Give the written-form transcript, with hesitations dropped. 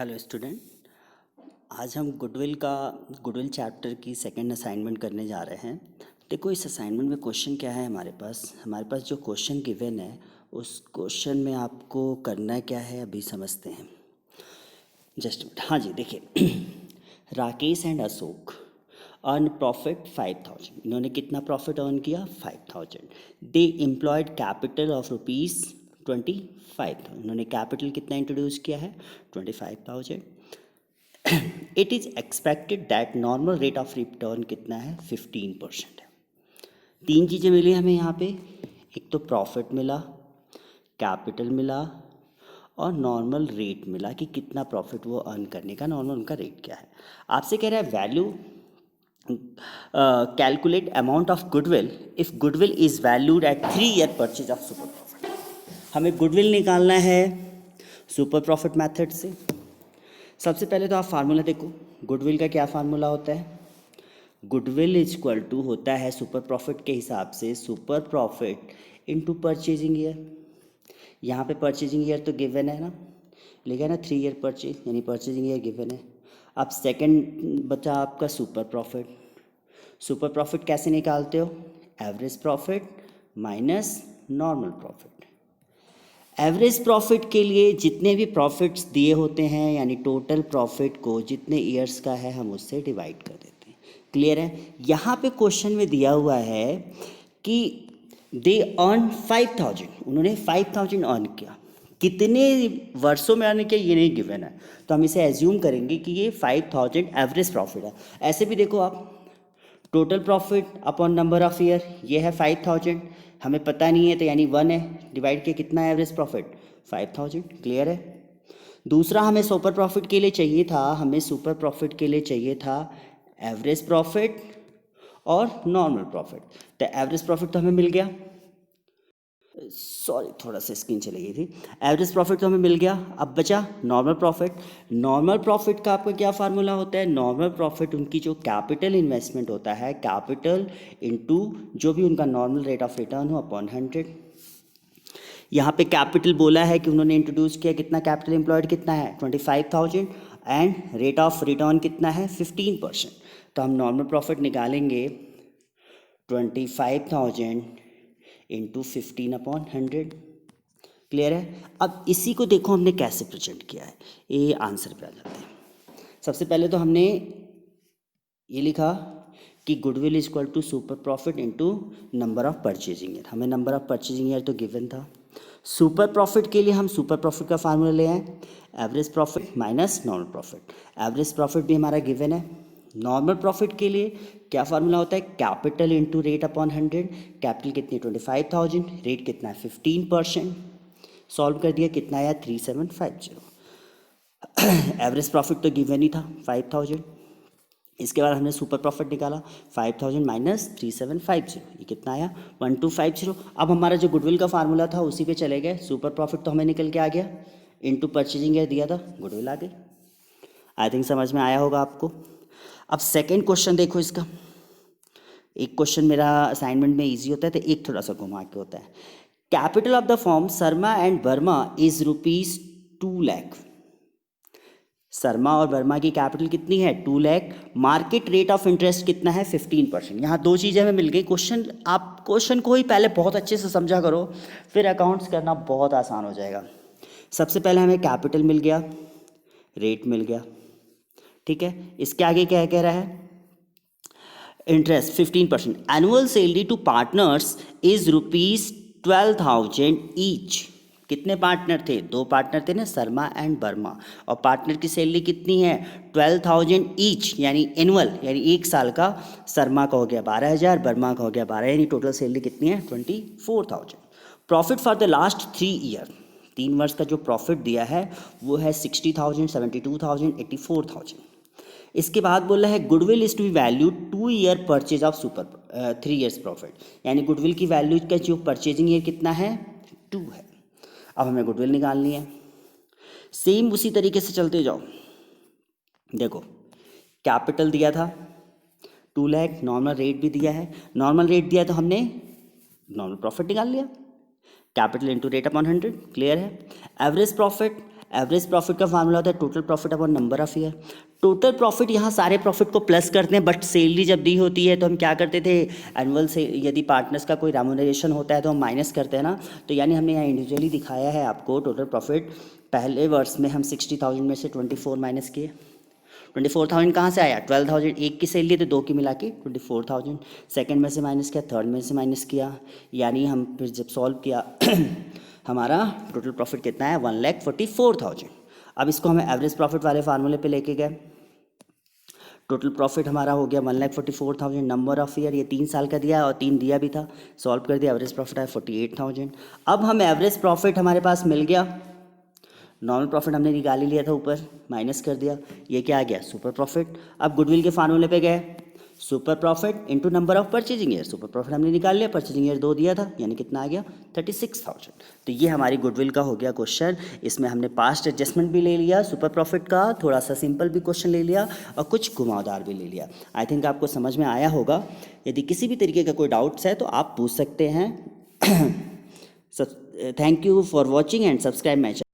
Hello student. आज हम goodwill chapter की सेकंड असाइनमेंट करने जा रहे हैं। देखो, इस असाइनमेंट में क्वेश्चन क्या है हमारे पास जो क्वेश्चन गिवन है उस क्वेश्चन में आपको करना क्या है अभी समझते हैं। जस्ट हाँ जी, देखिए Rakesh and Ashok earn profit 5000। इन्होंने कितना प्रॉफिट अर्न किया? 5000। दे एम्प्लॉयड कैपिटल ऑफ ₹25,000। इन्होंने कैपिटल कितना इंट्रोड्यूस किया है? 25,000। It is expected that normal rate of return कितना है? 15% है। तीन चीज़ें मिली हमें यहाँ पे, एक तो प्रॉफिट मिला, कैपिटल मिला और नॉर्मल रेट मिला कि कितना प्रॉफिट वो अर्न करने का नॉर्मल उनका रेट क्या है। आपसे कह रहा है value calculate amount of goodwill if goodwill is valued at 3 year purchase of super profit. हमें गुडविल निकालना है सुपर प्रॉफिट मेथड से। सबसे पहले तो आप फार्मूला देखो, गुडविल का क्या फार्मूला होता है? गुडविल इज इक्वल टू होता है सुपर प्रॉफिट के हिसाब से super profit into purchasing year. यहाँ पे परचेजिंग ईयर तो गिवन है ना, लिखा है ना 3 ईयर परचेज, यानी परचेजिंग ईयर गिवन है। अब सेकंड बचा आपका सुपर प्रॉफिट। सुपर प्रॉफिट कैसे निकालते हो? Average profit minus normal profit. Average profit के लिए जितने भी प्रॉफिट्स दिए होते हैं यानी टोटल प्रॉफिट को जितने ईयर्स का है हम उससे डिवाइड कर देते हैं। क्लियर है? यहाँ पे क्वेश्चन में दिया हुआ है कि दे अर्न 5000, उन्होंने 5000 अर्न किया। कितने वर्षों में अर्न किया ये नहीं गिवन है, तो हम इसे एज्यूम करेंगे कि ये 5000 एवरेज प्रॉफिट है। ऐसे भी देखो आप, total profit upon number of year, ये है 5000, हमें पता नहीं है तो यानी 1 है, डिवाइड किया कितना है एवरेज प्रॉफिट? 5000। क्लियर है? दूसरा हमें सुपर प्रॉफिट के लिए चाहिए था, एवरेज प्रॉफिट और नॉर्मल प्रॉफिट। तो एवरेज प्रॉफिट तो हमें मिल गया, सॉरी थोड़ा सा स्क्रीन चली गई थी। एवरेज प्रॉफिट तो हमें मिल गया, अब बचा नॉर्मल प्रॉफिट। नॉर्मल प्रॉफिट का आपका क्या फार्मूला होता है? नॉर्मल प्रॉफिट उनकी जो कैपिटल इन्वेस्टमेंट होता है, कैपिटल इनटू जो भी उनका नॉर्मल रेट ऑफ रिटर्न हो अपॉन 100। यहाँ पे कैपिटल बोला है कि उन्होंने इंट्रोड्यूस किया, कितना कैपिटल एम्प्लॉयड कितना है? 25,000 एंड रेट ऑफ रिटर्न कितना है? 15%। तो हम नॉर्मल प्रॉफिट निकालेंगे 25,000 इंटू 15 अपॉन 100। क्लियर है? अब इसी को देखो हमने कैसे प्रेजेंट किया है, ये आंसर पे आ जाते हैं। सबसे पहले तो हमने ये लिखा कि goodwill is equal to super profit into number of purchasing year. हमें नंबर ऑफ परचेजिंग ईयर तो गिवन था। सुपर प्रॉफिट के लिए हम सुपर प्रॉफिट का फार्मूला ले आए, average profit minus normal profit. Average profit भी हमारा गिवन है। नॉर्मल प्रॉफिट के लिए क्या फार्मूला होता है? Capital into rate upon 100। Capital कितनी? 25,000, रेट कितना है? 15%। सॉल्व कर दिया, कितना आया? 3750। एवरेज प्रॉफिट तो गिवन ही था 5000। इसके बाद हमने सुपर प्रॉफिट निकाला, 5000 माइनस 3750, ये कितना आया? 1250। अब हमारा जो गुडविल का फार्मूला था उसी पे चले गए। सुपर प्रॉफिट तो हमें निकल के आ गया, इनटू परचेजिंग ईयर दिया था, गुडविल आ गई। आई थिंक समझ में आया होगा आपको। अब सेकेंड क्वेश्चन देखो इसका। एक क्वेश्चन मेरा असाइनमेंट में इजी होता है तो एक थोड़ा सा घुमा के होता है। Capital of the firm Sharma and Verma is ₹2 lakh. Sharma और वर्मा की कैपिटल कितनी है? 2 lakh. Market rate of interest कितना है? 15%। यहाँ दो चीज़ें हमें मिल गई। आप क्वेश्चन को ही पहले बहुत अच्छे से समझा करो, फिर अकाउंट्स करना बहुत आसान हो जाएगा। सबसे पहले हमें कैपिटल मिल गया, रेट मिल गया, ठीक है। इसके आगे क्या कह रहा है? Interest 15%। Annual salary to partners is ₹12,000 each. कितने पार्टनर थे? 2 पार्टनर थे ना, शर्मा एंड वर्मा, और पार्टनर की सैलरी कितनी है? 12,000 ईच, यानी एनुअल, यानी एक साल का। शर्मा का हो गया 12,000, वर्मा का हो गया 12, यानी टोटल सैलरी कितनी है? 24,000। Profit for the last 3 year, 3 वर्ष का जो प्रॉफिट दिया है वो है 60,000, 72,000, 84,000। इसके बाद बोल रहा है goodwill is to be value 2 year purchase of 3 years profit, यानी गुडविल की वैल्यू का जो परचेजिंग ईयर कितना है? 2 है। अब हमें गुडविल निकालनी है। सेम उसी तरीके से चलते जाओ। देखो, कैपिटल दिया था 2 लाख, नॉर्मल रेट भी दिया है। नॉर्मल रेट दिया तो हमने नॉर्मल प्रॉफिट निकाल लिया, capital into rate upon 100। Clear है? एवरेज प्रॉफिट, एवरेज प्रॉफिट का फार्मूला होता है total profit upon number of year. Total profit यहाँ सारे प्रॉफिट को प्लस करते हैं, बट सैलरी जब दी होती है तो हम क्या करते थे, एनुअल से यदि पार्टनर्स का कोई रेम्यूनरेशन होता है तो हम माइनस करते हैं ना। तो यानी हमने यहाँ इंडिविजुअली दिखाया है आपको टोटल प्रॉफिट। पहले वर्ष में हम 60,000 में से 24 माइनस किए। 24,000 कहाँ से आया, 12,000 एक की सैलरी तो दो की मिला के 24,000। सेकेंड में से माइनस किया, थर्ड में से माइनस किया, यानी हम फिर जब सॉल्व किया हमारा टोटल प्रॉफिट कितना है, 1,44,000। अब इसको हमें एवरेज प्रॉफिट वाले फार्मूले पे लेके गए। टोटल प्रॉफिट हमारा हो गया 1,44,000। नंबर ऑफ ईयर ये 3 साल का दिया और 3 दिया भी था, सॉल्व कर दिया, एवरेज प्रॉफिट आया 48,000। अब हम एवरेज प्रॉफिट हमारे पास मिल गया, नॉर्मल प्रॉफिट हमने निकाल ही लिया था, ऊपर माइनस कर दिया, ये क्या आ गया, सुपर प्रॉफिट। अब गुडविल के फार्मूले पे गए, super profit into number of purchasing year. Super profit हमने निकाल लिया, परचेजिंग ईयर 2 दिया था, यानी कितना आ गया 36,000। तो ये हमारी गुडविल का हो गया क्वेश्चन। इसमें हमने पास्ट एडजस्टमेंट भी ले लिया, सुपर प्रॉफिट का थोड़ा सा सिंपल भी क्वेश्चन ले लिया और कुछ घुमावदार भी ले लिया। आई थिंक आपको समझ में आया होगा। यदि किसी भी तरीके का कोई डाउट्स है तो आप पूछ सकते हैं। Thank you for watching and subscribe my channel.